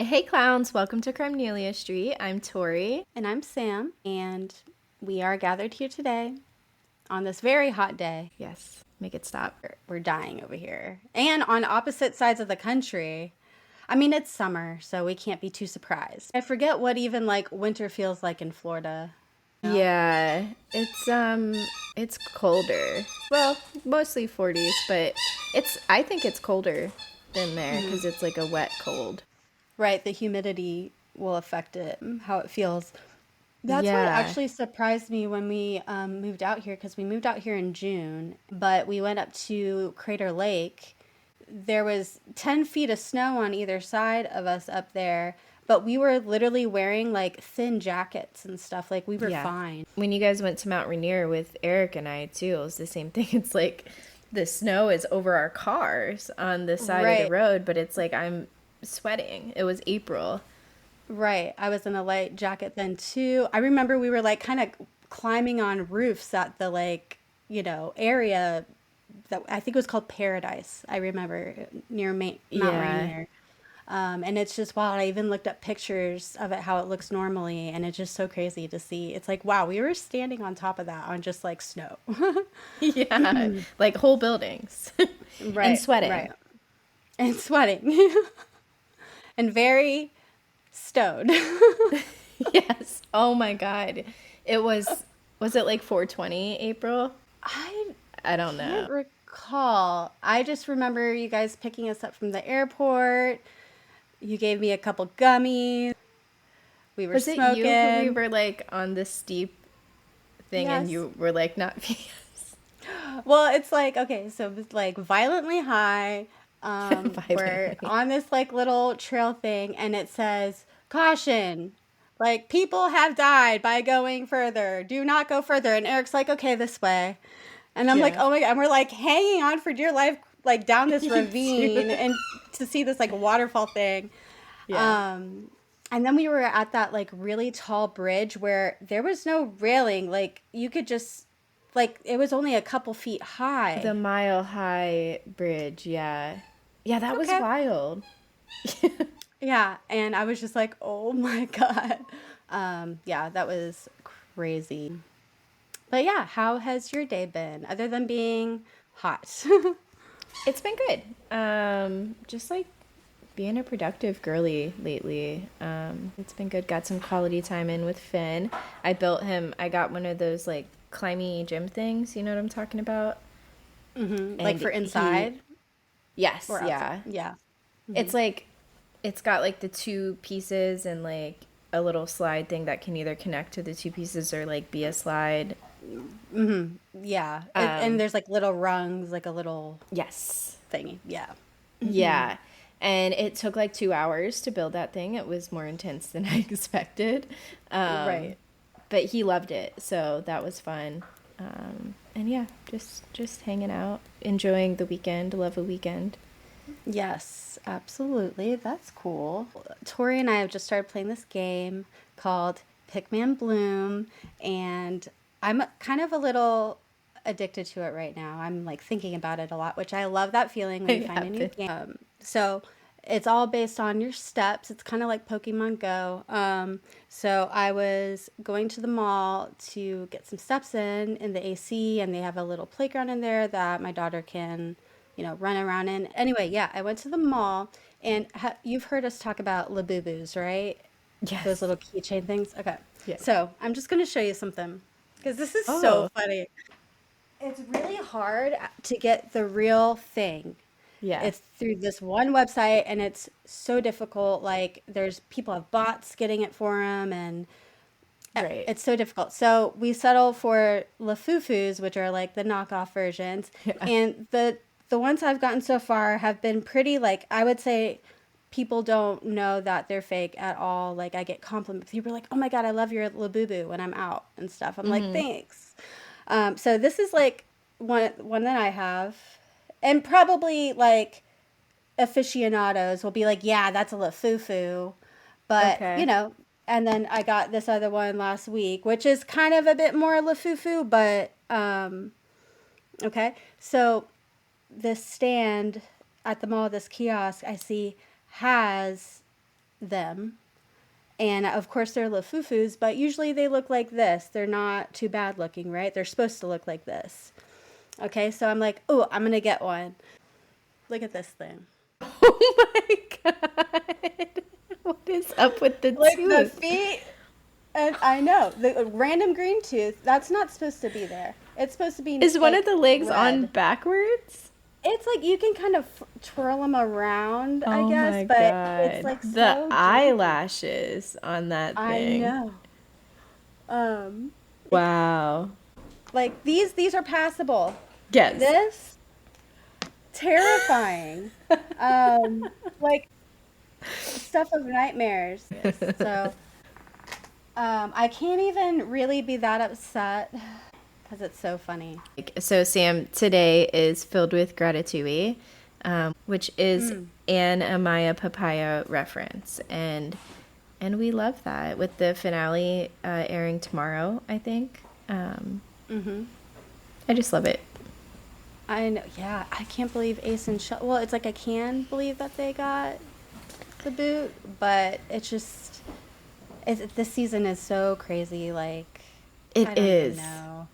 Hey clowns, welcome to Carmelia Street. I'm Tori. And I'm Sam, and we are gathered here today on this very hot day. Yes, make it stop. We're dying over here. And on opposite sides of the country. I mean, it's summer, so we can't be too surprised. I forget what even like winter feels like in Florida. No? Yeah, it's colder. Well, mostly 40s, but I think it's colder than there because it's like a wet cold. Right, the humidity will affect it, how it feels. That's what Yeah. actually surprised me when we moved out here, because we moved out here in June, but we went up to Crater Lake. There was 10 feet of snow on either side of us up there, but we were literally wearing like thin jackets and stuff. Like we were Yeah. fine. When you guys went to Mount Rainier with Eric and I too, it was the same thing. It's like the snow is over our cars on the side of the Right, road, but it's like I'm sweating. It was April. right. I was in a light jacket then too. I remember we were like kind of climbing on roofs at the area that I think it was called Paradise. I remember near Mount Yeah. Rainier. And it's just wild. I even looked up pictures of it, how it looks normally, and it's just so crazy to see. It's like, wow, we were standing on top of that on just like snow. Yeah, like whole buildings and Right, sweating. right. And sweating and very stoned. Yes. Oh my God. Was it like 420 April? I I don't know. can't recall. I just remember you guys picking us up from the airport. You gave me a couple gummies. We were Was it you who we smoking. were like on this steep thing and Yes. you were like not yes. Well, it's like, okay, so it's like violently high. We're Violently. on this like little trail thing, and it says, caution, like people have died by going further. Do not go further. And Eric's like, okay, this way. And I'm like, Yeah. oh my God. And we're like hanging on for dear life, like down this You too. ravine and to see this like waterfall thing. Yeah. Um, and then we were at that like really tall bridge where there was no railing. Like you could just, like, it was only a couple feet The high. Mile High Bridge, yeah. Yeah, that was Okay. wild. Yeah. And I was just like, oh my God. Yeah, that was crazy. But yeah, how has your day been other than being hot? It's been good. Just like being a productive girly lately. It's been good. Got some quality time in with Finn. I got one of those like climby gym things. You know what I'm talking about? Like And for inside yes, or outside? yeah. Yeah. It's like, it's got like the two pieces and like a little slide thing that can either connect to the two pieces or like be a slide. Yeah. And Um, there's like little rungs, like a little yes. thingy. Yeah. Yeah. And it took like 2 hours to build that thing. It was more intense than I expected. Um, Right. but he loved it, so that was fun. And yeah, just hanging out, enjoying the weekend. Love a weekend. Yes, absolutely. That's cool. Tori and I have just started playing this game called Pickman Bloom, and I'm kind of a little addicted to it right now. I'm like thinking about it a lot, which I love that feeling when you It find a new happened. game. So it's all based on your steps. It's kind of like Pokemon Go. So I was going to the mall to get some steps in the AC, and they have a little playground in there that my daughter can, run around in. Anyway, yeah, I went to the mall, and you've heard us talk about Labubus, right? Those Yes. little keychain things. Okay, Yeah. so I'm just gonna show you something because this is so Oh, funny. It's really hard to get the real thing. yeah. It's through this one website, and it's so difficult. Like, there's people have bots getting it for them, and Right. it's so difficult. So we settle for Lafufus, which are like the knockoff versions, Yeah. and the ones I've gotten so far have been pretty, like, I would say people don't know that they're fake at all. Like, I get compliments. People are like, "Oh my God, I love your Labubu" when I'm out and stuff. I'm like, thanks. So this is like one that I have, and probably like aficionados will be like, yeah, that's a Lafufu, but Okay. And then I got this other one last week, which is kind of a bit more Lafufu, but okay. So this stand at the mall, this kiosk I see has them. And of course they're lafufus, but usually they look like this. They're not too bad looking, right? They're supposed to look like this. Okay, so I'm like, oh, I'm gonna get one. Look at this thing. Oh my god. What is up with the Like the tooth? feet, and I know the random green tooth. That's not supposed to be there. It's supposed to be Is one like of the legs on red. backwards? It's like you can kind of twirl them around, I Oh guess, my but it's god. like The so janky. eyelashes on that I thing. know. Um, Wow. like these are passable. Yes. This terrifying. Like stuff of nightmares. So, I can't even really be that upset because it's so funny. So Sam, today is filled with gratitude, which is an Amaya Papaya reference, and we love that with the finale airing tomorrow, I think. I just love it. I know. Yeah, I can't believe Ace and well, it's like I can believe that they got the boot, but it's just this season is so crazy. Like It I don't is. even know.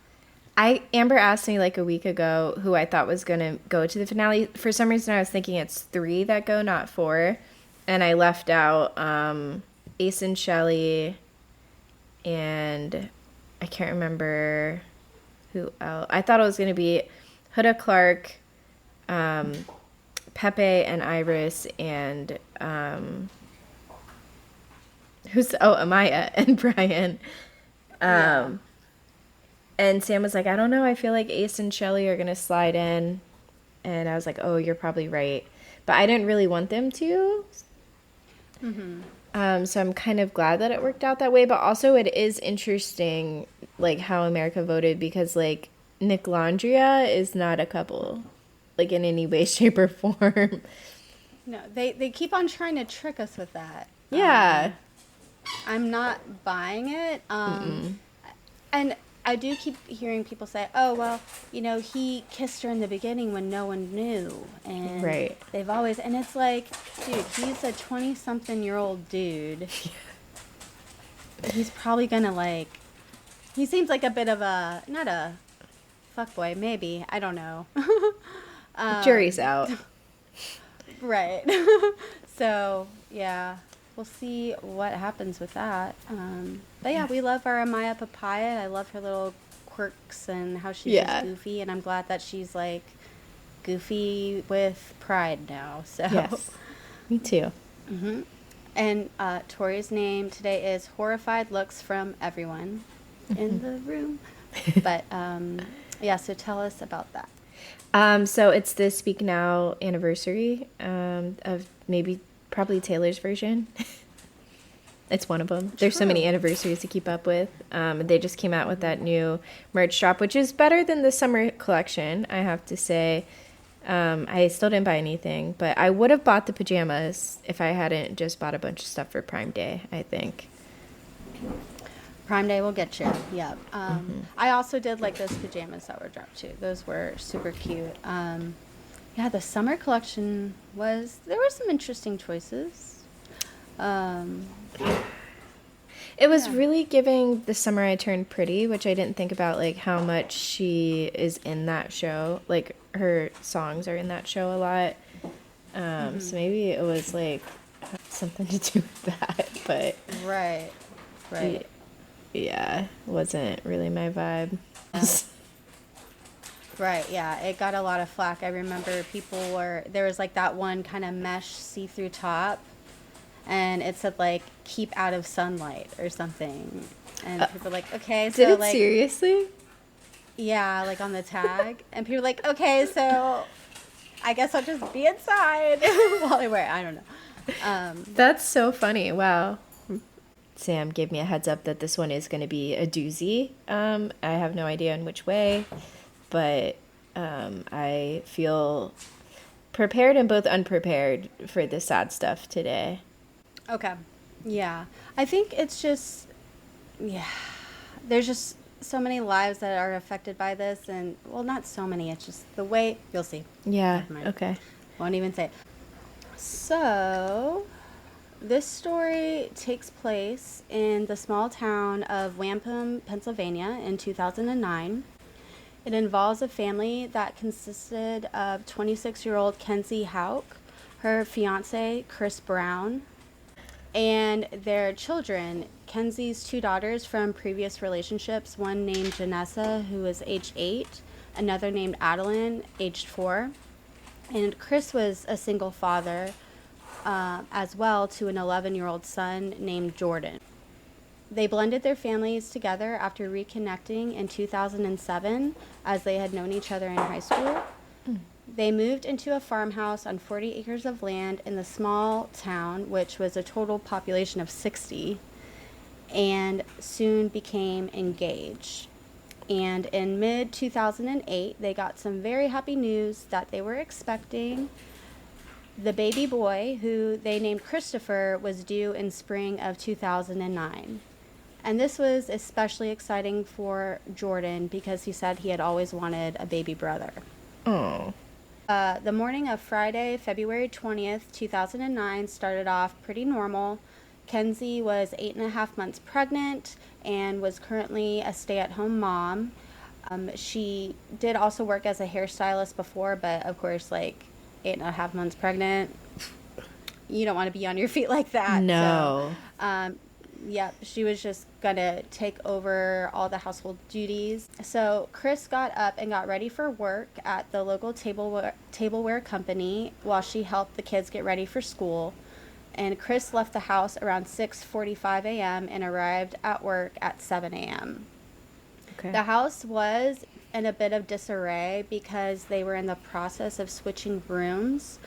Amber asked me like a week ago who I thought was gonna go to the finale. For some reason, I was thinking it's 3 that go, not 4, and I left out Ace and Shelley, and I can't remember who else. I thought it was gonna be Huda Clark, Pepe and Iris, and Amaya and Brian. Yeah. And Sam was like, I don't know, I feel like Ace and Shelley are gonna slide in. And I was like, oh, you're probably right. But I didn't really want them to. So I'm kind of glad that it worked out that way. But also it is interesting, like, how America voted, because, like, Nick Landria is not a couple, like, in any way, shape, or form. No, they keep on trying to trick us with that. Yeah. I'm not buying it. And I do keep hearing people say, "Oh, well, you know, he kissed her in the beginning when no one knew," and Right. they've always, and it's like, dude, he's a 20-something-year-old dude. He's probably gonna like. He seems like a bit of a not a fuckboy, maybe. I don't know. Jury's out. Right. So, yeah, we'll see what happens with that. But yeah, we love our Amaya Papaya. I love her little quirks and how she's Yeah. just goofy. And I'm glad that she's like goofy with pride now. So, Yes. Me too. and Tori's name today is Horrified Looks from Everyone in the Room. But yeah, so tell us about that. So it's the Speak Now anniversary of probably Taylor's version. It's one of them. There's so many anniversaries to keep up with. They just came out with that new merch drop, which is better than the summer collection, I have to say. I still didn't buy anything, but I would have bought the pajamas if I hadn't just bought a bunch of stuff for Prime Day, I think. Prime Day will get you. Yep. I also did like those pajamas that were dropped too. Those were super cute. Yeah, the summer collection there were some interesting choices. It was really giving The Summer I Turned Pretty, which I didn't think about, like, how much she is in that show. Like, her songs are in that show a lot. So maybe it was, like, something to do with that. But, Right. Right. yeah, wasn't really my vibe. Right. Yeah. It got a lot of flack. I remember there was like that one kind of mesh see-through top, and it said like "keep out of sunlight" or something. And people were like, okay, so Did it like, seriously? yeah, like on the tag, and people were like, okay, so I guess I'll just be inside while I wear it. I don't know. That's so funny. Wow. Sam gave me a heads up that this one is going to be a doozy. I have no idea in which way, but I feel prepared and both unprepared for the sad stuff today. Okay. Yeah. I think it's just, yeah, there's just so many lives that are affected by this. And, well, not so many. It's just the way, you'll see. Yeah. Never mind. Okay. Won't even say it. So, this story takes place in the small town of Wampum, Pennsylvania in 2009. It involves a family that consisted of 26-year-old Kenzie Houk, her fiance, Chris Brown, and their children, Kenzie's two daughters from previous relationships, one named Janessa, who was age 8, another named Adeline, aged 4. And Chris was a single father as well to an 11-year-old son named Jordan. They blended their families together after reconnecting in 2007 as they had known each other in high school. They moved into a farmhouse on 40 acres of land in the small town, which was a total population of 60, and soon became engaged. And in mid-2008, they got some very happy news that they were expecting. The baby boy, who they named Christopher, was due in spring of 2009. And this was especially exciting for Jordan because he said he had always wanted a baby brother. Oh. The morning of Friday, February 20th, 2009 started off pretty normal. Kenzie was 8.5 months pregnant and was currently a stay-at-home mom. She did also work as a hairstylist before, but of course, like 8.5 months pregnant, you don't want to be on your feet like that. No. So, yep, she was just gonna take over all the household duties. So Chris got up and got ready for work at the local tableware company while she helped the kids get ready for school. And Chris left the house around 6:45 a.m. and arrived at work at 7 a.m. Okay. The house was in a bit of disarray because they were in the process of switching rooms.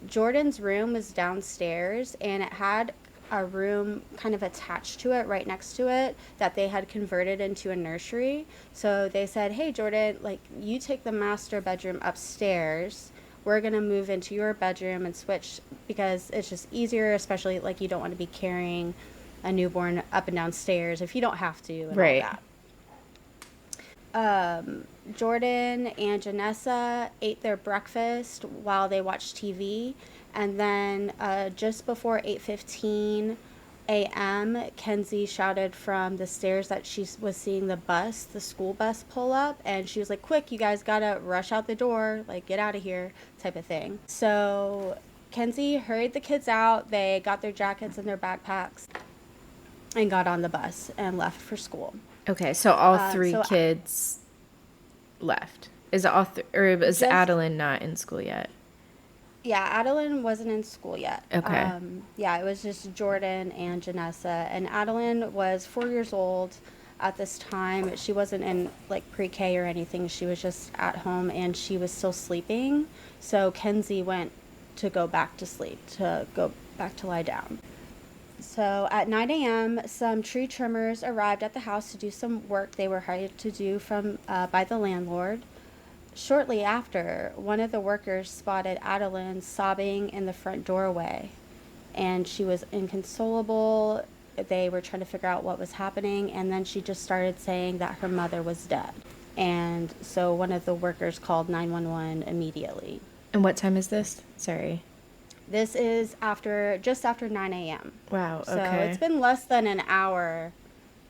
Jordan's room was downstairs, and it had a room kind of attached to it, right next to it, that they had converted into a nursery. So they said, hey, Jordan, like, you take the master bedroom upstairs. We're going to move into your bedroom and switch because it's just easier, especially, like, you don't want to be carrying a newborn up and down stairs if you don't have to and right. all that. Jordan and Janessa ate their breakfast while they watched TV. And then just before 8:15 a.m., Kenzie shouted from the stairs that she was seeing the school bus pull up. And she was like, quick, you guys gotta rush out the door, like, get out of here, type of thing. So Kenzie hurried the kids out. They got their jackets and their backpacks and got on the bus and left for school. Okay, so all three kids left. Is it all or is Adeline not in school yet? Yeah, Adeline wasn't in school yet. Okay. Yeah, it was just Jordan and Janessa. And Adeline was 4 years old at this time. She wasn't in, like, pre-K or anything. She was just at home, and she was still sleeping. So Kenzie went to go back to sleep, to go back to lie down. So at 9 a.m., some tree trimmers arrived at the house to do some work they were hired to do by the landlord. Shortly after, one of the workers spotted Adeline sobbing in the front doorway, and she was inconsolable. They were trying to figure out what was happening, and then she just started saying that her mother was dead. And so one of the workers called 911 immediately. And what time is this? Sorry. This is just after 9 a.m. Wow, okay. So it's been less than an hour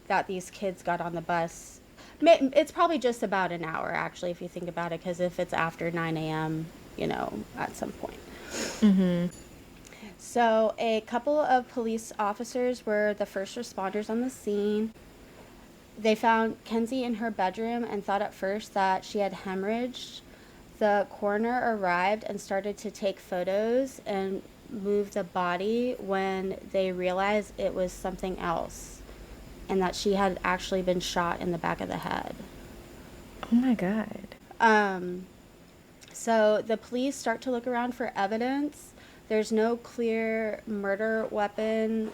that these kids got on the bus. It's probably just about an hour, actually, if you think about it, because if it's after 9 a.m., at some point. Mm-hmm. So a couple of police officers were the first responders on the scene. They found Kenzie in her bedroom and thought at first that she had hemorrhaged. The coroner arrived and started to take photos and move the body when they realized it was something else, and that she had actually been shot in the back of the head. Oh my God. So the police start to look around for evidence. There's no clear murder weapon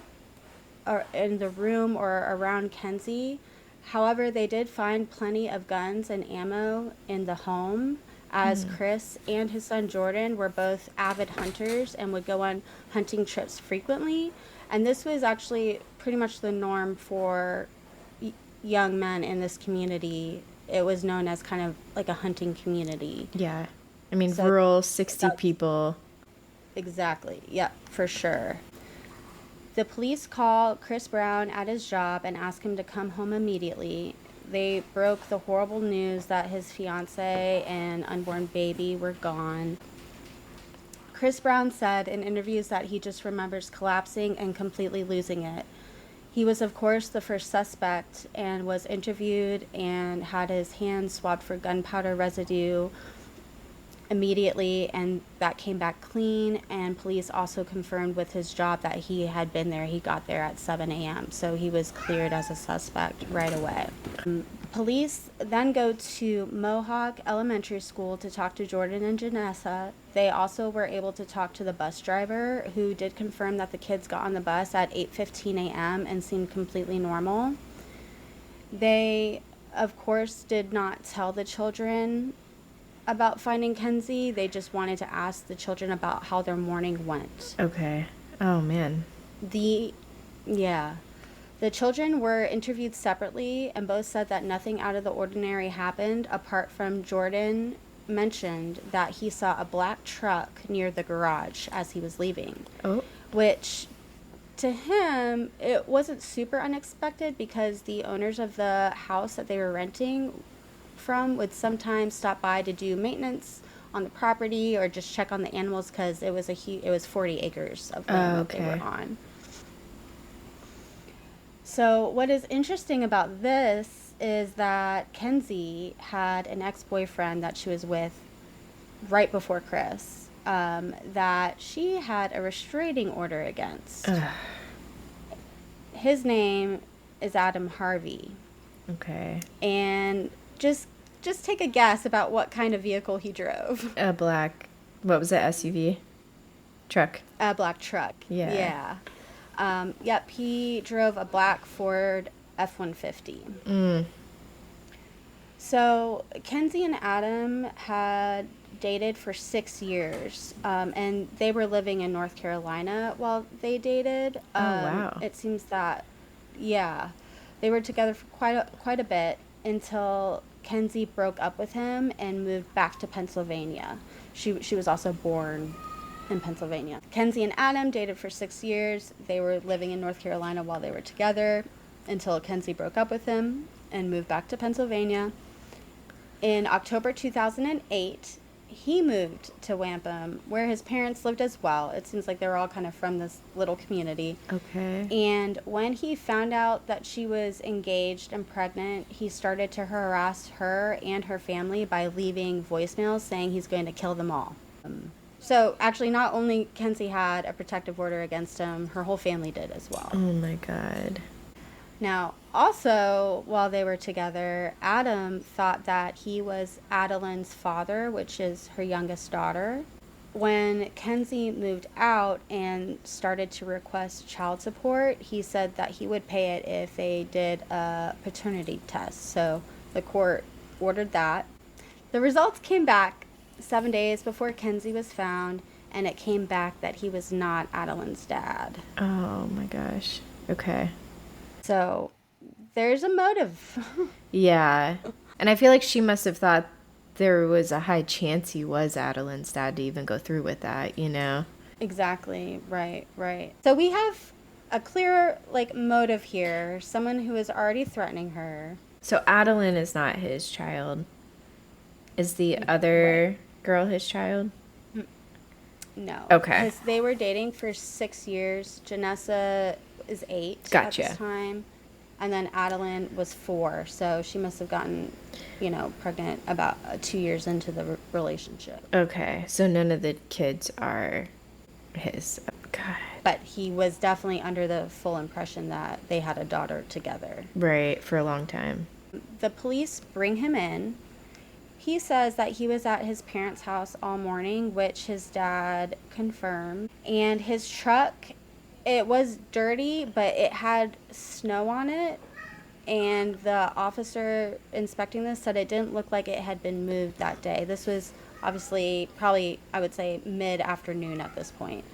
in the room or around Kenzie. However, they did find plenty of guns and ammo in the home, as Chris and his son Jordan were both avid hunters and would go on hunting trips frequently. And this was actually pretty much the norm for young men in this community. It was known as kind of like a hunting community. Yeah. I mean, rural, 60 people. Exactly. Yep, for sure. The police call Chris Brown at his job and ask him to come home immediately. They broke the horrible news that his fiance and unborn baby were gone. Chris Brown said in interviews that he just remembers collapsing and completely losing it. He was, of course, the first suspect and was interviewed and had his hands swabbed for gunpowder residue immediately, and that came back clean. And police also confirmed with his job that he had been there. He got there at 7 a.m., so he was cleared as a suspect right away. Police then go to Mohawk Elementary School to talk to Jordan and Janessa. They also were able to talk to the bus driver, who did confirm that the kids got on the bus at 8:15 a.m. and seemed completely normal. They, of course, did not tell the children about finding Kenzie. They just wanted to ask the children about how their morning went. Okay. Oh, man. The children were interviewed separately and both said that nothing out of the ordinary happened, apart from Jordan mentioned that he saw a black truck near the garage as he was leaving. Oh. Which, to him, it wasn't super unexpected because the owners of the house that they were renting from would sometimes stop by to do maintenance on the property or just check on the animals, because it was 40 acres of land that they were on. So what is interesting about this is that Kenzie had an ex-boyfriend that she was with right before Chris, that she had a restraining order against. His name is Adam Harvey. Okay. And just take a guess about what kind of vehicle he drove. A black, what was it, SUV? Truck. A black truck. Yeah. Yep, he drove a black Ford F-150. So Kenzie and Adam had dated for 6 years, and they were living in North Carolina while they dated. Oh, wow. It seems that, they were together for quite a bit until Kenzie broke up with him and moved back to Pennsylvania. She was also born in Pennsylvania. Kenzie and Adam dated for 6 years. They were living in North Carolina while they were together until Kenzie broke up with him and moved back to Pennsylvania. In October 2008, he moved to Wampum, where his parents lived as well. It seems like they were all kind of from this little community. Okay. And when he found out that she was engaged and pregnant, he started to harass her and her family by leaving voicemails saying he's going to kill them all. So actually, not only Kenzie had a protective order against him, her whole family did as well. Oh my God. Now, also, while they were together, Adam thought that he was Adeline's father, which is her youngest daughter. When Kenzie moved out and started to request child support, he said that he would pay it if they did a paternity test. So the court ordered that. The results came back 7 days before Kenzie was found, and it came back that he was not Adeline's dad. Oh my gosh. Okay. So there's a motive. Yeah. And I feel like she must have thought there was a high chance he was Adeline's dad to even go through with that, you know? Exactly. Right. So we have a clear, motive here. Someone who is already threatening her. So Adeline is not his child. Is the other girl his child? No. Okay. Because they were dating for 6 years. Janessa is 8 Gotcha. at this time. And then Adeline was 4. So she must have gotten, pregnant about 2 years into the relationship. Okay. So none of the kids are his. God. But he was definitely under the full impression that they had a daughter together. Right. For a long time. The police bring him in. He says that he was at his parents' house all morning, which his dad confirmed. And his truck, it was dirty, but it had snow on it. And the officer inspecting this said it didn't look like it had been moved that day. This was obviously probably, I would say, mid-afternoon at this point.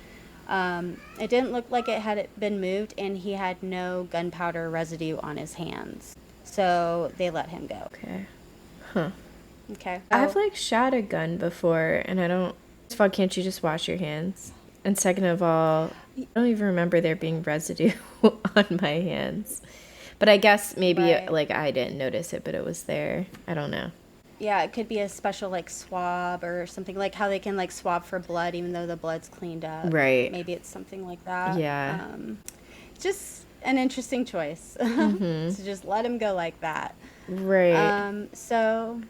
It didn't look like it had been moved, and he had no gunpowder residue on his hands. So they let him go. Okay. Huh. Okay. I've shot a gun before, and I don't. Fuck, can't you just wash your hands? And second of all, I don't even remember there being residue on my hands. But I guess maybe Right. like I didn't notice it, but it was there. I don't know. Yeah, it could be a special like swab or something, like how they can like swab for blood even though the blood's cleaned up. Right. Maybe it's something like that. Yeah. Just an interesting choice to just let him go like that. Right. So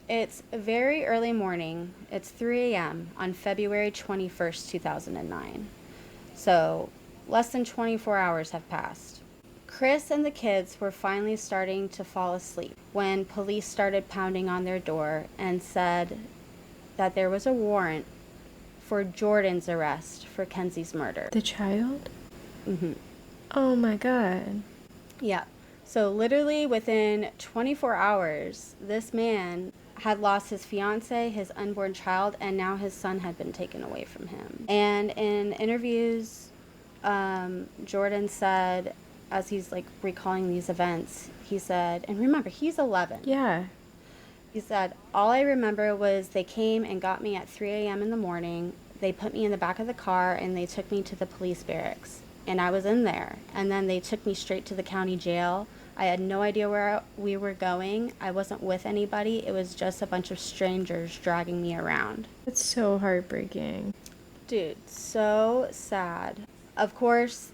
it's very early morning. It's 3 a.m. on February 21st, 2009. So less than 24 hours have passed. Chris and the kids were finally starting to fall asleep when police started pounding on their door and said that there was a warrant for Jordan's arrest for Kenzie's murder. The child? Mm-hmm. Oh my God. Yeah. So literally within 24 hours, this man had lost his fiance, his unborn child, and now his son had been taken away from him. And in interviews, Jordan said, as he's like recalling these events, he said, and remember, he's 11. Yeah. He said, all I remember was they came and got me at 3 a.m. in the morning. They put me in the back of the car and they took me to the police barracks. And I was in there. And then they took me straight to the county jail. I had no idea where we were going. I wasn't with anybody. It was just a bunch of strangers dragging me around. It's so heartbreaking. Dude, so sad. Of course,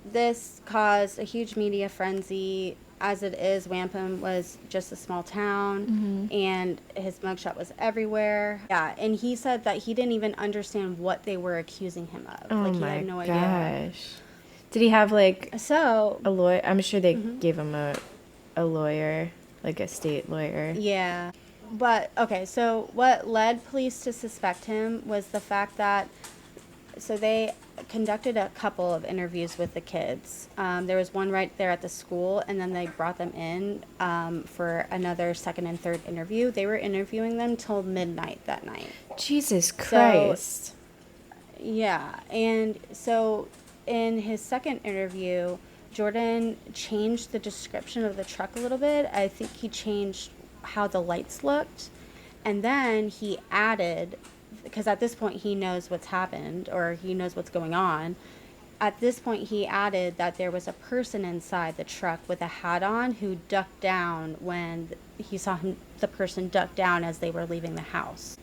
this caused a huge media frenzy. As it is, Wampum was just a small town, and his mugshot was everywhere. Yeah, and he said that he didn't even understand what they were accusing him of. Oh Like, he my had no idea. gosh. Did he have like So, a lawyer? I'm sure they gave him a lawyer, like a state lawyer. yeah. But, okay, so what led police to suspect him was the fact that, so they conducted a couple of interviews with the kids. There was one right there at the school, and then they brought them in for another second and third interview. They were interviewing them till midnight that night. Jesus Christ. Yeah, and so in his second interview, Jordan changed the description of the truck a little bit. I think he changed how the lights looked, and then he added, because at this point he knows what's happened, or he knows what's going on. At this point he added that there was a person inside the truck with a hat on who ducked down when he saw the person duck down as they were leaving the house.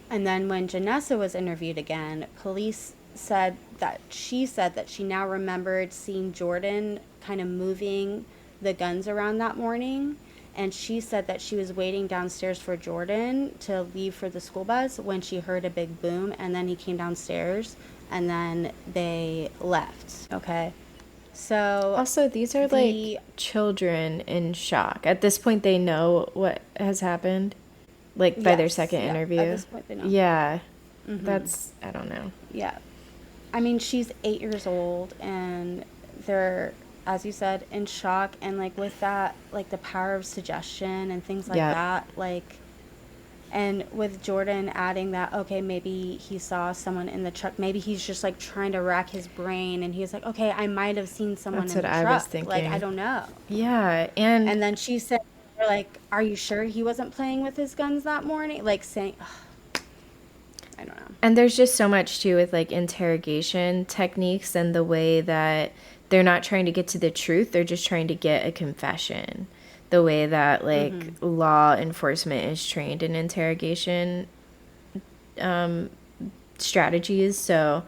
And then when Janessa was interviewed again, police said that she now remembered seeing Jordan kind of moving the guns around that morning. And she said that she was waiting downstairs for Jordan to leave for the school bus when she heard a big boom, and then he came downstairs, and then they left. Okay. So Also, these are like children in shock. At this point, they know what has happened, like by their second interview. At this point, they know. Yeah, that's, I don't know. Yeah. I mean, she's 8 years old, and they're, as you said, in shock, and like with that, like the power of suggestion and things like that, like, and with Jordan adding that, okay, maybe he saw someone in the truck, maybe he's just like trying to rack his brain, and he's like, okay, I might have seen someone in the truck. That's what I was thinking. Like, I don't know. Yeah, And then she said, they're like, are you sure he wasn't playing with his guns that morning? Like saying, I don't know. And there's just so much too with like interrogation techniques and the way that they're not trying to get to the truth, they're just trying to get a confession. The way that like law enforcement is trained in interrogation strategies. So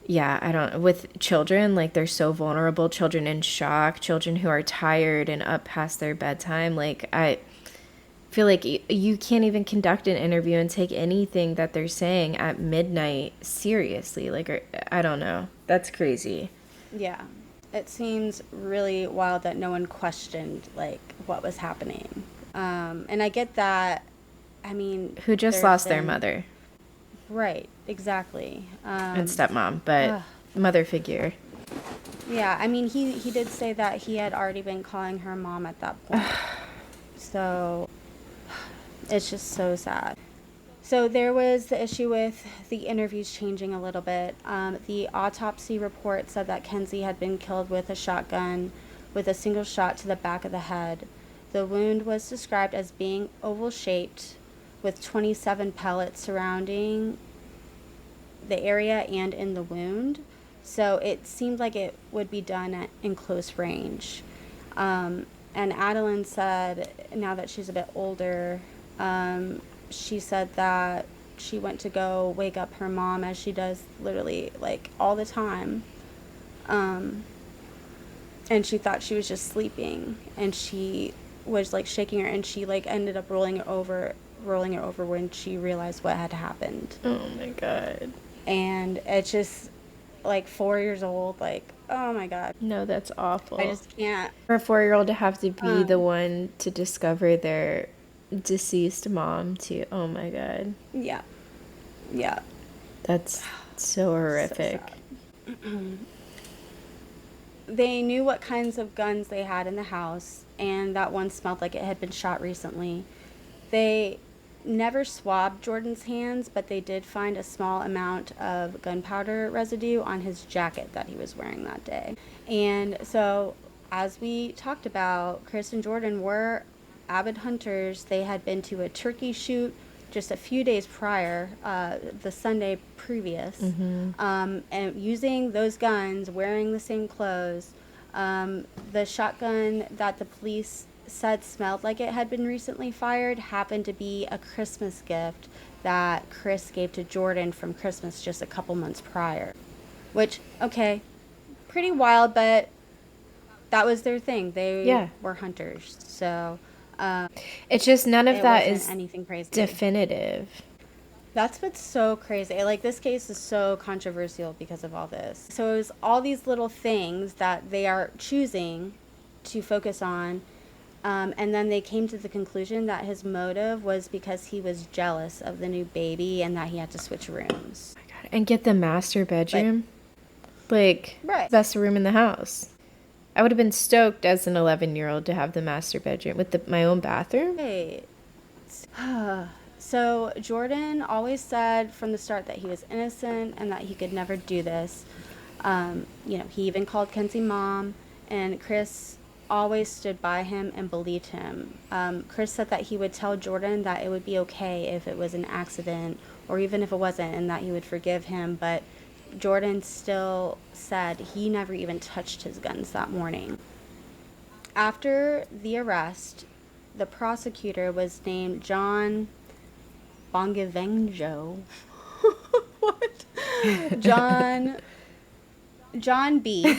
yeah, I don't, with children, like they're so vulnerable, children in shock, children who are tired and up past their bedtime. Like I feel like you can't even conduct an interview and take anything that they're saying at midnight seriously. Like, I don't know. That's crazy. Yeah. It seems really wild that no one questioned, like, what was happening. And I get that. I mean, who just lost their mother. Right, exactly. And stepmom, but mother figure. Yeah, I mean, he did say that he had already been calling her mom at that point. So it's just so sad. So there was the issue with the interviews changing a little bit. The autopsy report said that Kenzie had been killed with a shotgun with a single shot to the back of the head. The wound was described as being oval-shaped with 27 pellets surrounding the area and in the wound. So it seemed like it would be done in close range. And Adeline said, now that she's a bit older, she said that she went to go wake up her mom, as she does literally like all the time. And she thought she was just sleeping, and she was like shaking her, and she like ended up rolling her over when she realized what had happened. Oh my God. And it's just like 4 years old, like, oh my God. No, that's awful. I just can't. For a 4-year-old to have to be the one to discover their deceased mom too. Oh my God. Yeah. Yeah. That's so horrific. So they knew what kinds of guns they had in the house, and that one smelled like it had been shot recently. They never swabbed Jordan's hands, but they did find a small amount of gunpowder residue on his jacket that he was wearing that day. And so, as we talked about, Chris and Jordan were avid hunters. They had been to a turkey shoot just a few days prior, the Sunday previous, and using those guns, wearing the same clothes. The shotgun that the police said smelled like it had been recently fired happened to be a Christmas gift that Chris gave to Jordan from Christmas just a couple months prior. Which, okay, pretty wild, but that was their thing. They were hunters, so it's just none of that is anything crazy. Definitive. That's what's so crazy. Like, this case is so controversial because of all this. So it was all these little things that they are choosing to focus on. And then they came to the conclusion that his motive was because he was jealous of the new baby and that he had to switch rooms. Oh my God. And get the master bedroom. Like, right. Best room in the house. I would have been stoked as an 11-year-old to have the master bedroom with my own bathroom. Right. So Jordan always said from the start that he was innocent and that he could never do this. He even called Kenzie mom, and Chris always stood by him and believed him. Chris said that he would tell Jordan that it would be okay if it was an accident, or even if it wasn't, and that he would forgive him, but Jordan still said he never even touched his guns that morning. After the arrest, the prosecutor was named John Bongavenjo. What? John B.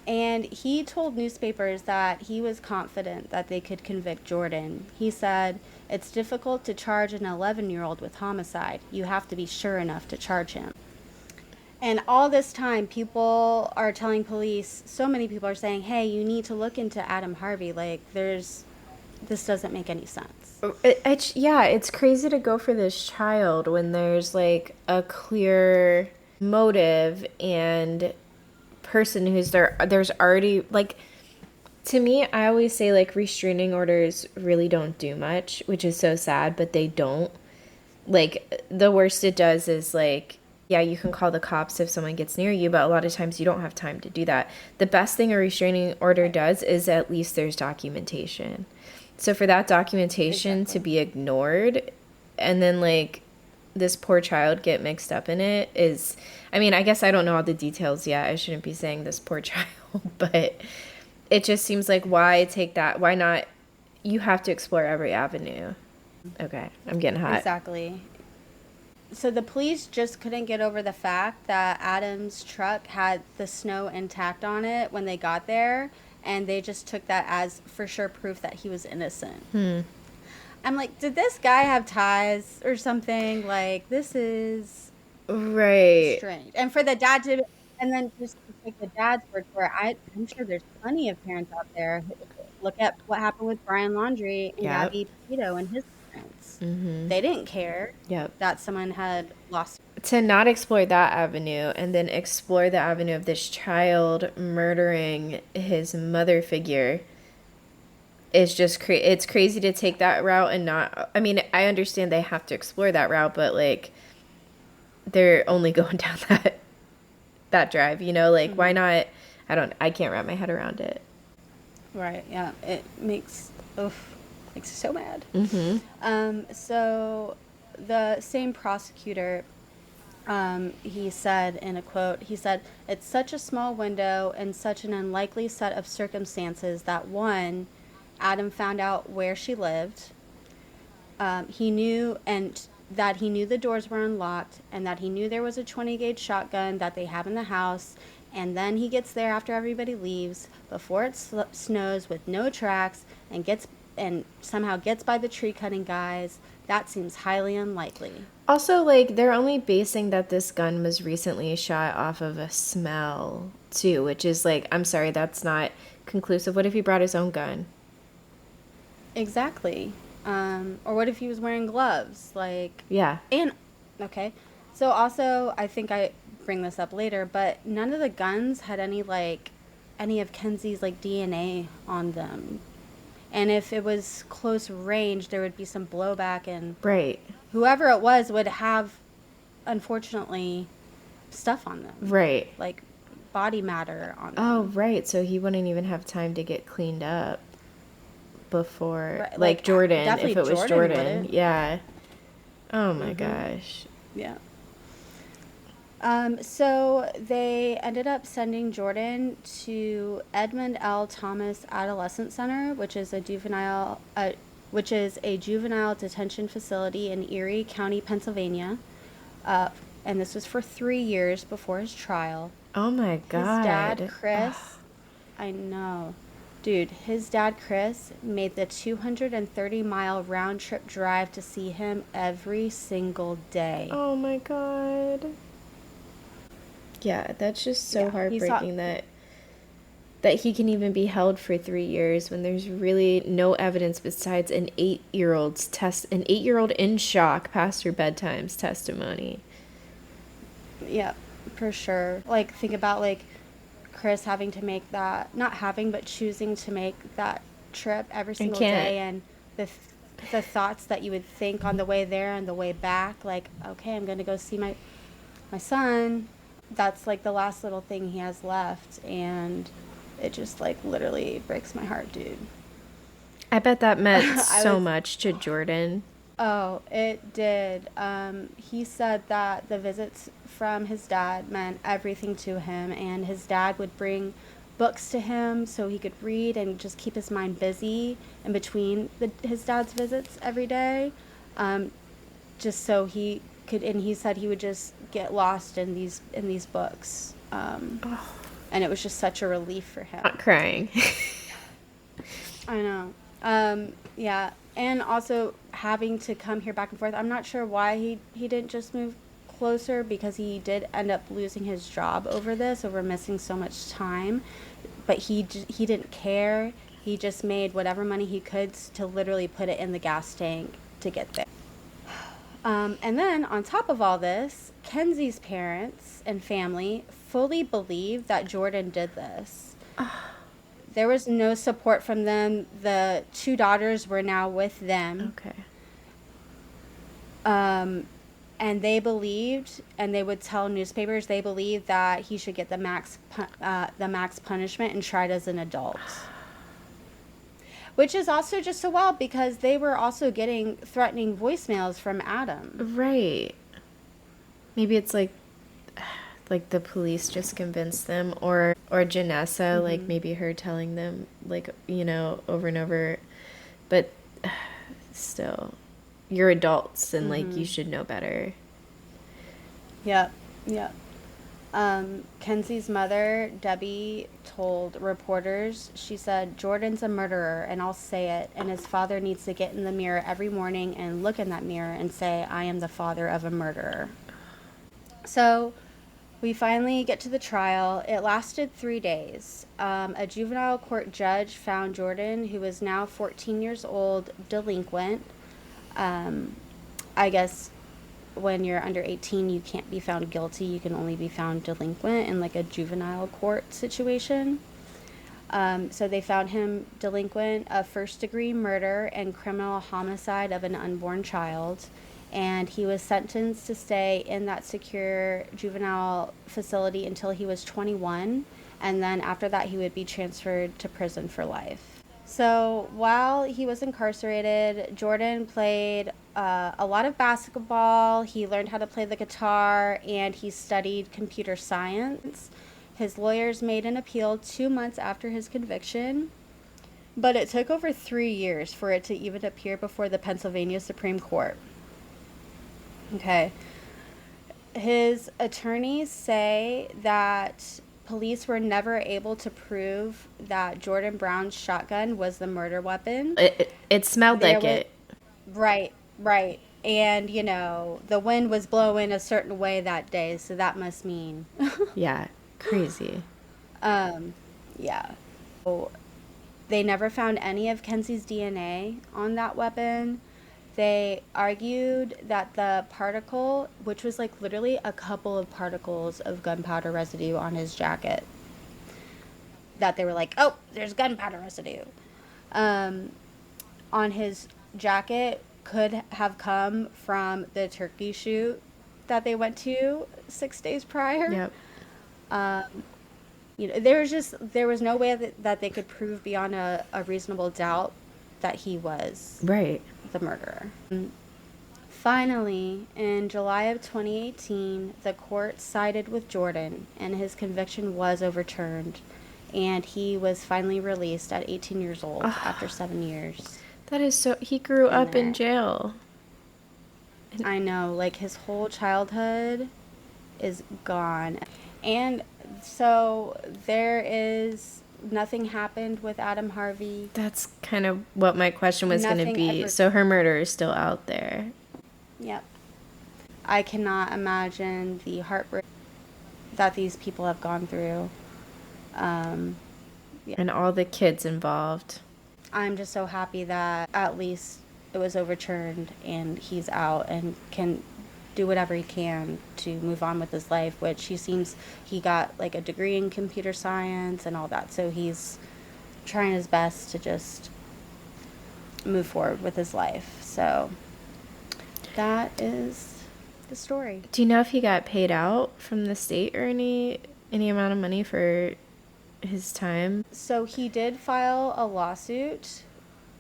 And he told newspapers that he was confident that they could convict Jordan. He said, "It's difficult to charge an 11-year-old with homicide. You have to be sure enough to charge him." And all this time, people are telling police, so many people are saying, hey, you need to look into Adam Harvey. Like, this doesn't make any sense. It's crazy to go for this child when there's, like, a clear motive and person who's there. There's already, like, to me, I always say, like, restraining orders really don't do much, which is so sad, but they don't. Like, the worst it does is, like, yeah, you can call the cops if someone gets near you, but a lot of times you don't have time to do that. The best thing a restraining order does is at least there's documentation. So for that documentation to be ignored and then, like, this poor child get mixed up in it is, I mean, I guess I don't know all the details yet. I shouldn't be saying this poor child, but it just seems like, why take that? Why not? You have to explore every avenue. Okay, I'm getting hot. Exactly. So the police just couldn't get over the fact that Adam's truck had the snow intact on it when they got there, and they just took that as for sure proof that he was innocent. I'm like, did this guy have ties or something? Like, this is strange. And for the dad to, and then just to take the dad's word for it, I'm sure there's plenty of parents out there. Look at what happened with Brian Laundrie and Gabby Petito and his parents. They didn't care that someone had lost. To not explore that avenue and then explore the avenue of this child murdering his mother figure is just it's crazy to take that route and not. I mean, I understand they have to explore that route, but, like, they're only going down that drive, you know? Like, why not? I can't wrap my head around it. Right, yeah. It makes me so mad. So the same prosecutor He said in a quote, he said, "It's such a small window and such an unlikely set of circumstances that one, Adam found out where she lived. He knew and that he knew the doors were unlocked and that he knew there was a 20 gauge shotgun that they have in the house. And then he gets there after everybody leaves, before it snows with no tracks, and somehow gets by the tree cutting guys. That seems highly unlikely." Also, like, they're only basing that this gun was recently shot off of a smell, too, which is like, I'm sorry, that's not conclusive. What if he brought his own gun? Exactly. Or what if he was wearing gloves? Like, Yeah. and, okay. So also, I think I bring this up later, but none of the guns had any of Kenzie's, like, DNA on them. And if it was close range, there would be some blowback, and Right. whoever it was would have, unfortunately, stuff on them. Right. Like, body matter on them. Oh, right. So he wouldn't even have time to get cleaned up before, Right, like Jordan, definitely if it was Jordan Jordan. wouldn't. Yeah. Oh my gosh. Yeah. So they ended up sending Jordan to Edmund L. Thomas Adolescent Center, which is a juvenile detention facility in Erie County, Pennsylvania. And this was for 3 years before his trial. Oh my His God. dad, Chris, I know. Dude, his dad, Chris, made the 230-mile round-trip drive to see him every single day. Oh my God. Yeah, that's just so Yeah, heartbreaking that he can even be held for 3 years when there's really no evidence besides an 8-year-old in shock past her bedtime's testimony. Yeah, for sure. Like, think about, like, Chris having to make that, not having, but choosing to make that trip every single day, and the thoughts that you would think on the way there and the way back, like, okay, I'm going to go see my son. That's, like, the last little thing he has left, and it just, like, literally breaks my heart, dude. I bet that meant so much to Jordan. Oh, it did. He said that the visits from his dad meant everything to him, and his dad would bring books to him so he could read and just keep his mind busy in between his dad's visits every day, just so he could. And he said he would just get lost in these books, and it was just such a relief for him. Not crying. I know. Yeah. And also having to come here back and forth. I'm not sure why he didn't just move closer, because he did end up losing his job over missing so much time. But he didn't care. He just made whatever money he could to literally put it in the gas tank to get there. And then on top of all this, Kenzie's parents and family fully believed that Jordan did this. There was no support from them. The 2 daughters were now with them. Okay. And they believed, and they would tell newspapers, they believed that he should get the max punishment and tried as an adult. Which is also just so wild, because they were also getting threatening voicemails from Adam. Right. Maybe it's like the police just convinced them, or Janessa, like maybe her telling them, like, you know, over and over, but still, you're adults and like you should know better. Yep. Kenzie's mother, Debbie, told reporters, she said, "Jordan's a murderer, and I'll say it, and his father needs to get in the mirror every morning and look in that mirror and say, I am the father of a murderer." So we finally get to the trial. It lasted 3 days. A juvenile court judge found Jordan, who is now 14 years old, delinquent. I guess when you're under 18, you can't be found guilty. You can only be found delinquent in like a juvenile court situation. So they found him delinquent of first-degree murder and criminal homicide of an unborn child. And he was sentenced to stay in that secure juvenile facility until he was 21. And then after that, he would be transferred to prison for life. So while he was incarcerated, Jordan played a lot of basketball. He learned how to play the guitar, and he studied computer science. His lawyers made an appeal 2 months after his conviction, but it took over 3 years for it to even appear before the Pennsylvania Supreme Court. Okay. His attorneys say that police were never able to prove that Jordan Brown's shotgun was the murder weapon. It smelled There like was, it. right, right. And, the wind was blowing a certain way that day, so that must mean. Yeah, crazy. Yeah. So they never found any of Kenzie's DNA on that weapon. They argued that the particle, which was like literally a couple of particles of gunpowder residue on his jacket, that they were like, oh, there's gunpowder residue on his jacket, could have come from the turkey shoot that they went to 6 days prior. Yep. There was no way that they could prove beyond a reasonable doubt that he was Right. the murderer. Finally, in July of 2018, the court sided with Jordan, and his conviction was overturned, and he was finally released at 18 years old after 7 years. That is so. He grew up in there. jail. I know, like his whole childhood is gone. And so nothing happened with Adam Harvey. That's kind of what my question was going to Nothing be. ever- So her murderer is still out there. Yep. I cannot imagine the heartbreak that these people have gone through. Yeah. And all the kids involved. I'm just so happy that at least it was overturned and he's out and can do whatever he can to move on with his life, which he got like a degree in computer science and all that. So he's trying his best to just move forward with his life. So that is the story. Do you know if he got paid out from the state or any amount of money for his time? So he did file a lawsuit,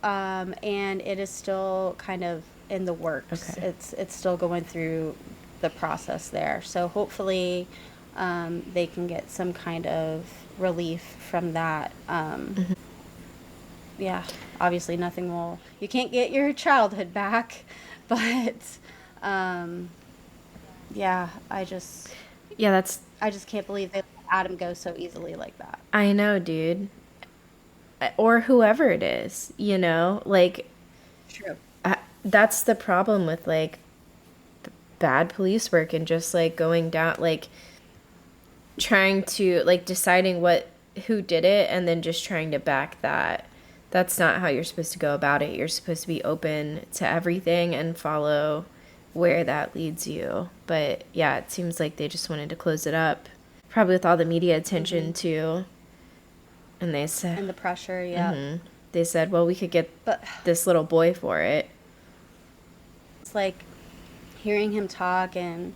and it is still kind of in the works. Okay. It's still going through the process there. So hopefully, they can get some kind of relief from that. Yeah, obviously you can't get your childhood back, but yeah, I just can't believe they let Adam go so easily like that. I know, dude. Or whoever it is, like, True. that's the problem with, like, bad police work and just, like, going down, like, trying to, like, deciding who did it and then just trying to back that. That's not how you're supposed to go about it. You're supposed to be open to everything and follow where that leads you. But, yeah, it seems like they just wanted to close it up. Probably with all the media attention, too. And they said... And the pressure, yeah. Mm-hmm. They said, well, we could get this little boy for it. It's like hearing him talk and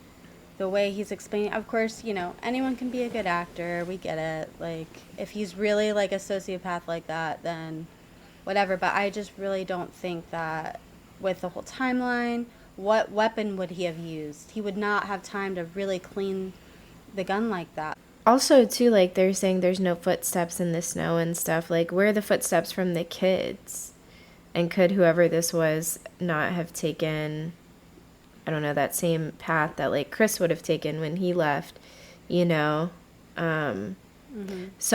the way he's explaining. Of course, anyone can be a good actor. We get it. Like, if he's really, like, a sociopath like that, then whatever. But I just really don't think that with the whole timeline, what weapon would he have used? He would not have time to really clean the gun like that. Also, too, like, they're saying there's no footsteps in the snow and stuff. Like, where are the footsteps from the kids? And could whoever this was not have taken, I don't know, that same path that, like, Chris would have taken when he left, So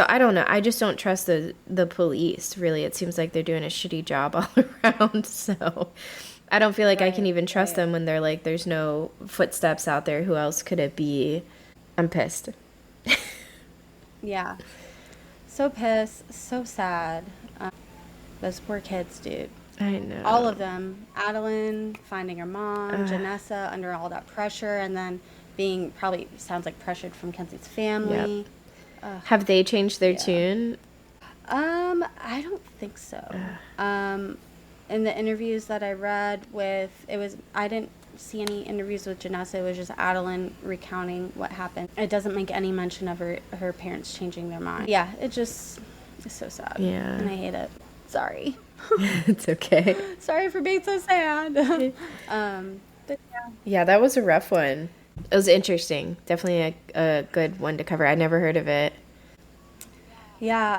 I don't know. I just don't trust the police, really. It seems like they're doing a shitty job all around. So I don't feel like I can even trust them when they're like, there's no footsteps out there. Who else could it be? I'm pissed. Yeah. So pissed. So sad. Those poor kids, dude. I know. All of them. Adeline finding her mom, Janessa under all that pressure, and then being probably sounds like pressured from Kenzie's family. Yep. Have they changed their tune? I don't think so. In the interviews that I read I didn't see any interviews with Janessa. It was just Adeline recounting what happened. It doesn't make any mention of her parents changing their mind. Yeah, it's so sad. Yeah. And I hate it. Sorry. It's okay. Sorry for being so sad. But yeah. Yeah, that was a rough one. It was interesting. Definitely a good one to cover. I never heard of it. Yeah,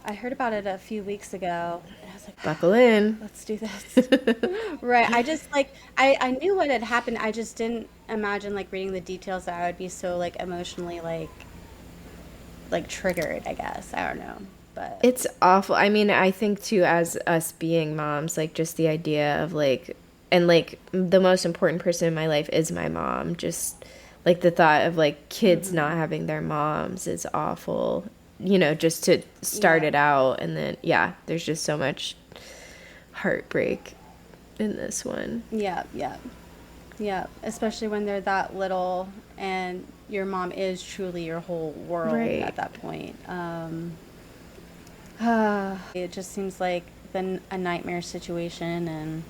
I heard about it a few weeks ago, and I was like, Buckle in. let's do this. Right. I just like I knew what had happened. I just didn't imagine like reading the details that I would be so like emotionally like triggered, I guess. I don't know. But It's awful. I mean, I think too, as us being moms, like just the idea of like, and like the most important person in my life is my mom. Just like the thought of like kids not having their moms is awful. You know, just to start yeah. it out. And then, yeah, there's just so much heartbreak in this one. Yeah, yeah. Yeah, especially when they're that little and your mom is truly your whole world Right. at that point. It just seems like a nightmare situation, and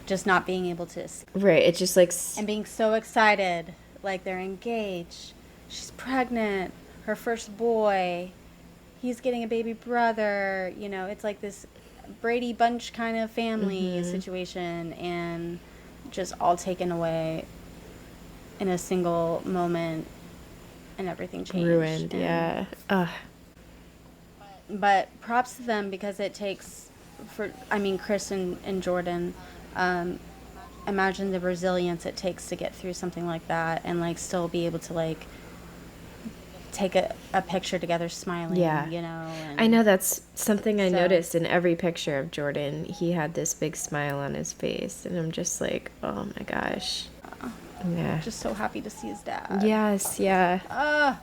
just not being able to escape. Right. It's just like, And being so excited, like they're engaged, she's pregnant, her first boy, he's getting a baby brother, it's like this Brady Bunch kind of family situation, and just all taken away in a single moment, and everything changed. ruined. And Yeah. Ugh. but props to them, because it takes Chris and Jordan, imagine the resilience it takes to get through something like that, and like still be able to like take a picture together smiling. Yeah. And I know that's something I so- noticed in every picture of Jordan. He had this big smile on his face, and I'm just like, oh my gosh. Yeah. just so happy to see his dad. Yes, yeah.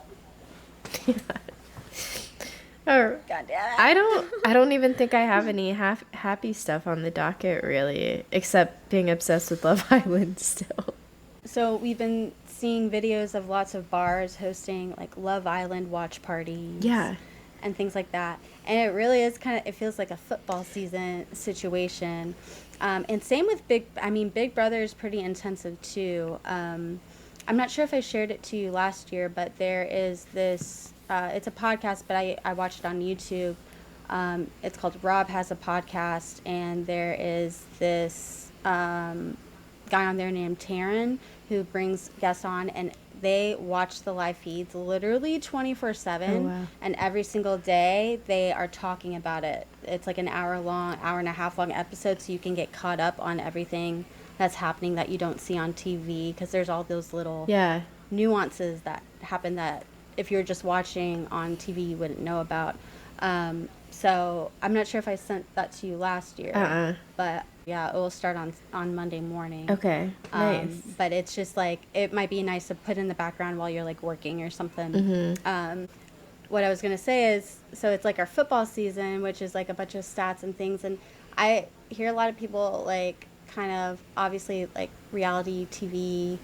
Or, God damn it. I don't even think I have any happy stuff on the docket really, except being obsessed with Love Island still. So we've been seeing videos of lots of bars hosting like Love Island watch parties. Yeah. And things like that. And it really is it feels like a football season situation. And same with Big Brother is pretty intensive too. I'm not sure if I shared it to you last year, but there is this, it's a podcast, but I watched it on YouTube. It's called Rob Has a Podcast, and there is this guy on there named Taryn who brings guests on, and they watch the live feeds literally 24/7. Oh, wow. And every single day they are talking about it. It's like an hour and a half long episode, so you can get caught up on everything that's happening that you don't see on TV, because there's all those little Yeah. nuances that happen that if you're just watching on TV you wouldn't know about. So I'm not sure if I sent that to you last year, but yeah, it will start on Monday morning. Okay. Nice. But it's just like, it might be nice to put in the background while you're like working or something. What I was going to say is, so it's like our football season, which is like a bunch of stats and things. And I hear a lot of people like kind of obviously like reality TV.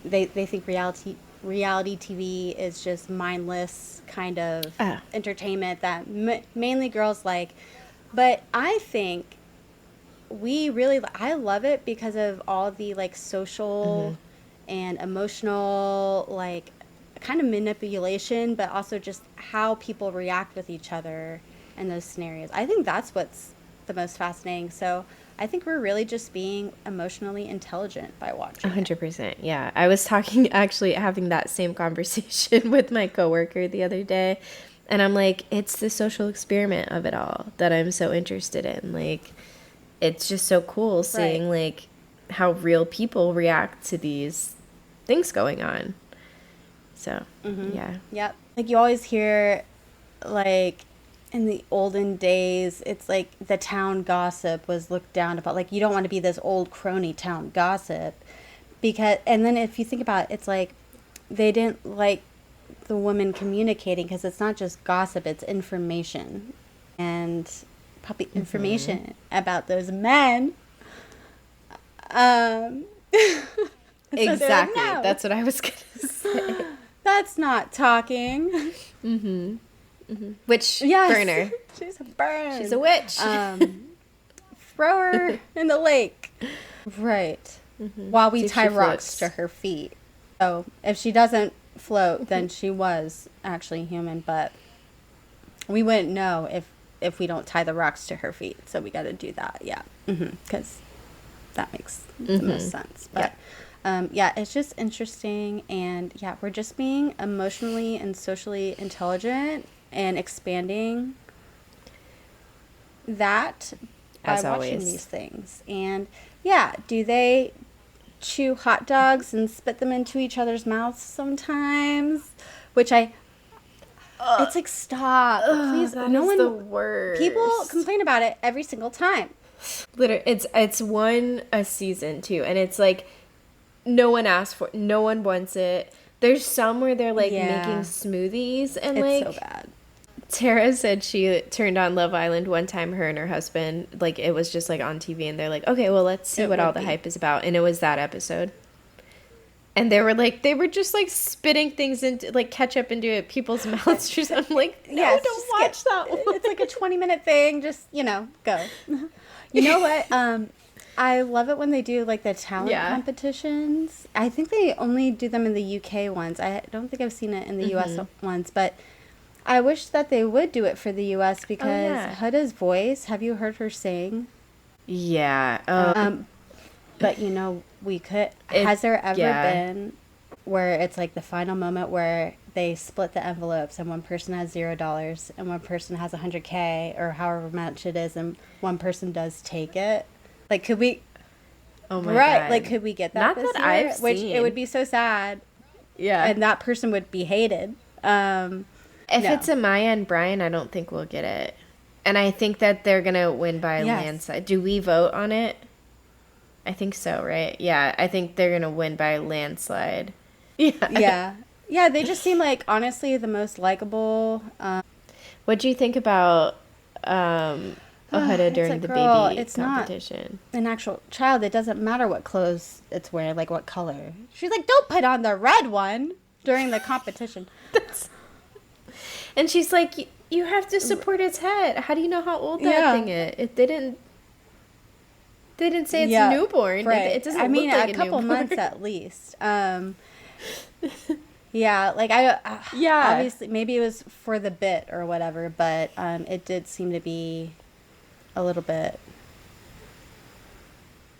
They think reality TV is just mindless kind of entertainment that mainly girls like. But I think I love it because of all the like social and emotional like kind of manipulation, but also just how people react with each other in those scenarios. I think that's what's the most fascinating. So I think we're really just being emotionally intelligent by watching. 100%. Yeah. I was actually having that same conversation with my coworker the other day. And I'm like, it's the social experiment of it all that I'm so interested in. Like, it's just so cool seeing like how real people react to these things going on. So, yeah. Yep. Like you always hear like in the olden days, it's like the town gossip was looked down upon. Like, you don't want to be this old crony town gossip, and then if you think about it, it's like they didn't like the woman communicating, because it's not just gossip, it's information, and probably information about those men. Exactly. Like, no, That's what I was going to say. that's not talking. Which, Yes. burner. She's a burn. She's a witch. Throw her in the lake. Right. While we See if tie she rocks floats. to her feet. So if she doesn't float, then she was actually human. But we wouldn't know if we don't tie the rocks to her feet. So we got to do that. Yeah. Because that makes the most sense. But yeah, it's just interesting. And yeah, we're just being emotionally and socially intelligent and expanding that by As watching always. these things. And yeah, do they chew hot dogs and spit them into each other's mouths sometimes? Which it's like, stop. Please, That no is one. the worst. People complain about it every single time. Literally, it's one a season too, and it's like no one asked for, no one wants it. There's some where they're like Yeah. making smoothies, and It's like so bad. Tara said she turned on Love Island one time, her and her husband, like it was just like on TV, and they're like, okay, well, let's see It what all would the be. hype is about, and it was that episode. And they were just like spitting things into like ketchup into people's mouths. I'm like, no, Yes, don't just watch that one. It's like a 20-minute thing. Just, go. You know what? I love it when they do like the talent competitions. I think they only do them in the UK ones. I don't think I've seen it in the US ones, but I wish that they would do it for the US because Huda's voice, have you heard her sing? Yeah. But we could. Has there ever been where it's like the final moment where they split the envelopes and one person has $0 and one person has 100K or however much it is, and one person does take it? Like, could we? Oh my God. Like, could we get that Not this that year? I've Which seen. it would be so sad, Yeah. and that person would be hated. If it's a Maya and Brian, I don't think we'll get it. And I think that they're going to win by a landslide. Do we vote on it? I think so, right? Yeah, I think they're going to win by a landslide. Yeah. Yeah, they just seem like, honestly, the most likable. What do you think about Ojeda during like, the girl, baby it's not competition? an actual child. It doesn't matter what clothes it's wearing, like what color. She's like, don't put on the red one during the competition. And she's like, you have to support its head. How do you know how old that thing is? They didn't say it's newborn. Right. It doesn't look like a couple newborn. months at least. Yeah, like obviously maybe it was for the bit or whatever, but it did seem to be a little bit.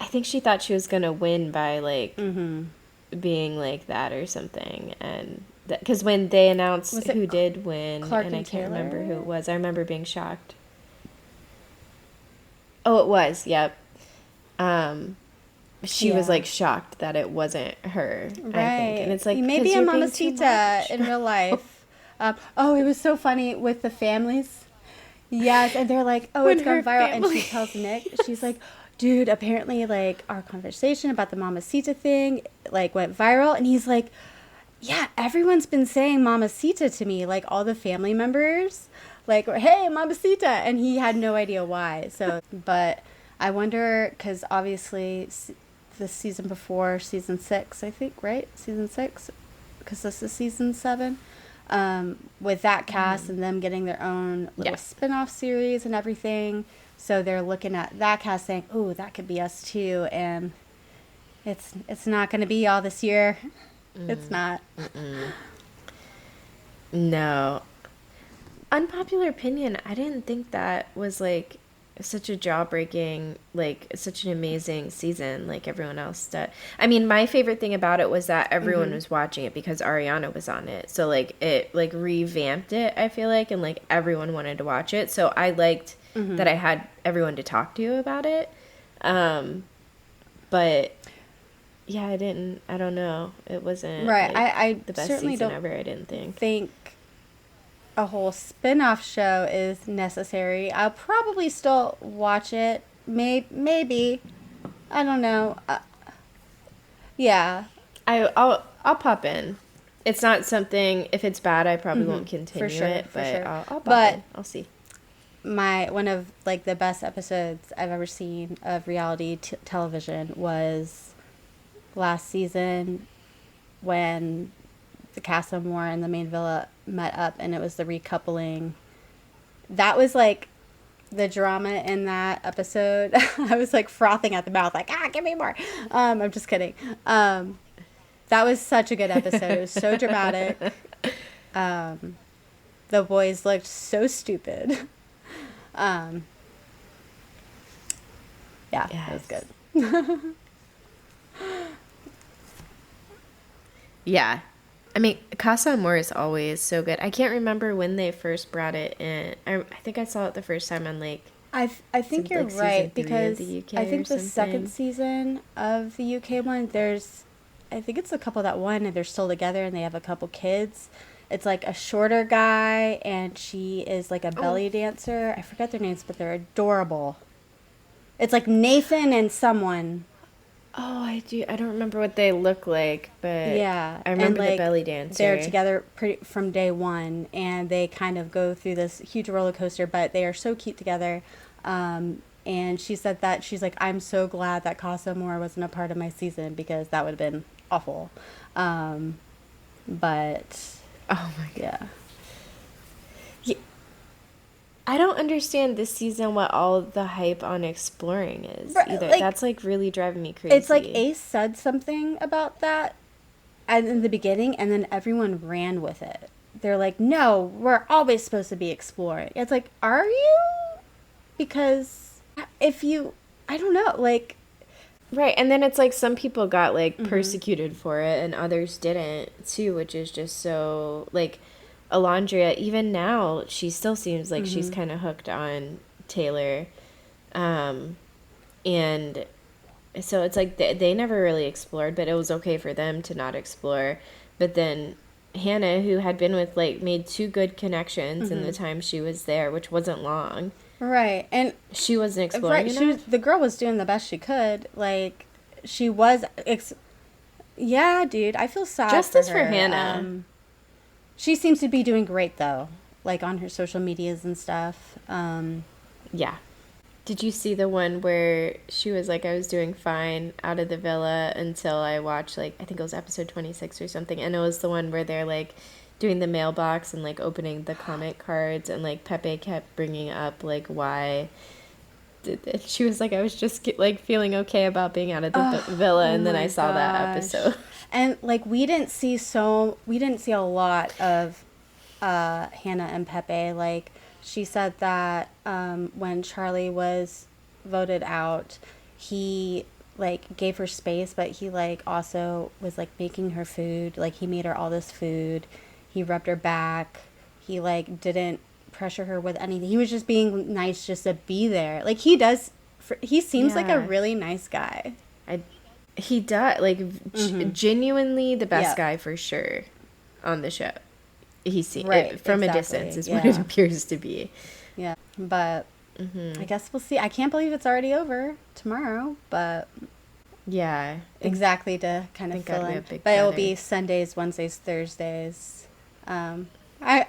I think she thought she was gonna win by like being like that or something, and because when they announced who did win, Clark and I and can't Taylor? remember who it was, I remember being shocked. Oh, it was. Yep. She was like shocked that it wasn't her. Right. I think, and it's like maybe a you're being too mamacita much. in real life. It was so funny with the families. Yes, and they're like, oh, When it's gone her viral. And family- she tells Nick, she's like, dude, apparently, like, our conversation about the mamacita thing, like, went viral. And he's like, yeah, everyone's been saying mamacita to me, like, all the family members, like, hey, mamacita. And he had no idea why. So, but I wonder, because obviously the season before, season 6, I think, right? Season 6? Because this is season 7. With that cast and them getting their own little spin-off series and everything. So they're looking at that cast saying, oh, that could be us too. And it's not going to be all this year. It's not. No. Unpopular opinion, I didn't think that was like such a jaw-breaking, like such an amazing season like everyone else did. I mean, my favorite thing about it was that everyone was watching it because Ariana was on it. So like it like revamped it, I feel like, and like everyone wanted to watch it. So I liked that I had everyone to talk to about it. But yeah, I don't know. It wasn't Right. like, I the best certainly season don't ever, I didn't think. a whole spin-off show is necessary. I'll probably still watch it. Maybe. I don't know. Yeah. I'll pop in. It's not something, if it's bad, I probably won't continue it, for but sure. I'll pop But- in. I'll see. One of like the best episodes I've ever seen of reality television was last season when the cast of Moore and the main villa met up, and it was the recoupling. That was like the drama in that episode. I was like frothing at the mouth, like, give me more. I'm just kidding. That was such a good episode. It was so dramatic. the boys looked so stupid. Yeah, Yes. it was good. Yeah. I mean, Casa Amor is always so good. I can't remember when they first brought it in. I think I saw it the first time on like I think some, you're like, right, season 3 of because the UK I or think the something. second season of the UK one, I think it's a couple that won and they're still together and they have a couple kids. It's like a shorter guy and she is like a belly dancer. I forget their names, but they're adorable. It's like Nathan and someone. Oh, I do. I don't remember what they look like, but Yeah, I remember and the like belly dancer. they're together from day one, and they kind of go through this huge roller coaster. But they are so cute together. And she said that she's like, I'm so glad that Casa Amor wasn't a part of my season because that would have been awful. But Oh my god. yeah, Yeah. I don't understand this season what all the hype on exploring is Right, either. like, That's like really driving me crazy. it's like Ace said something about that in the beginning, and then everyone ran with it. They're like, no, we're always supposed to be exploring. It's like, are you? Because if you, I don't know, like, Right, and then it's like some people got like Mm-hmm. persecuted for it and others didn't too, which is just so like Alondria, even now, she still seems like she's Mm-hmm. kind of hooked on Taylor. And so it's like they never really explored, but it was okay for them to not explore. But then Hannah, who had been with like made 2 good connections in the Mm-hmm. time she was there, which wasn't long, right. And she wasn't exploring right, enough. the girl was doing the best she could. Like, she was, yeah, dude, I feel sad Justice for for her. Hannah. She seems to be doing great though, like on her social medias and stuff. Yeah. Did you see the one where she was like, I was doing fine out of the villa until I watched, like, I think it was episode 26 or something. And it was the one where they're like doing the mailbox and like opening the comment cards. And like Pepe kept bringing up, like, why. She was like, I was just like feeling okay about being out of the villa. Oh And then I my saw that gosh. episode. And like we didn't see a lot of Hannah and Pepe. Like, she said that when Charlie was voted out, he like gave her space, but he like also was like making her food. Like, he made her all this food. He rubbed her back. He like didn't pressure her with anything. He was just being nice just to be there. Like, he does. He seems like a Yeah. really nice guy. He does, like, genuinely the best Yeah. guy for sure on the show. He seems, Right, from a exactly, distance, is what it yeah. appears to be. Yeah, but I guess we'll see. I can't believe it's already over tomorrow, but Yeah. exactly to kind of Thank fill God we in. have Big But it will Brother. be Sundays, Wednesdays, Thursdays. I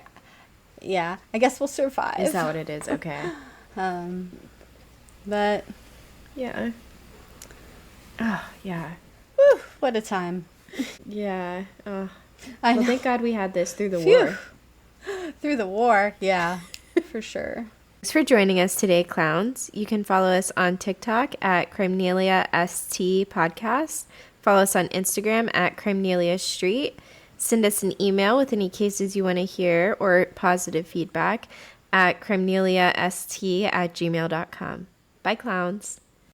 yeah, I guess we'll survive. Is that what it is? Okay. But Yeah. Oh, yeah. whew, what a time! Yeah. Oh. I Well, know. thank God we had this through the Phew. war. Through the war, yeah, for sure. Thanks for joining us today, clowns. You can follow us on TikTok at Crimenelia ST Podcast. Follow us on Instagram at Crimenelia Street. Send us an email with any cases you want to hear or positive feedback at crimeliast@gmail.com. Bye, clowns.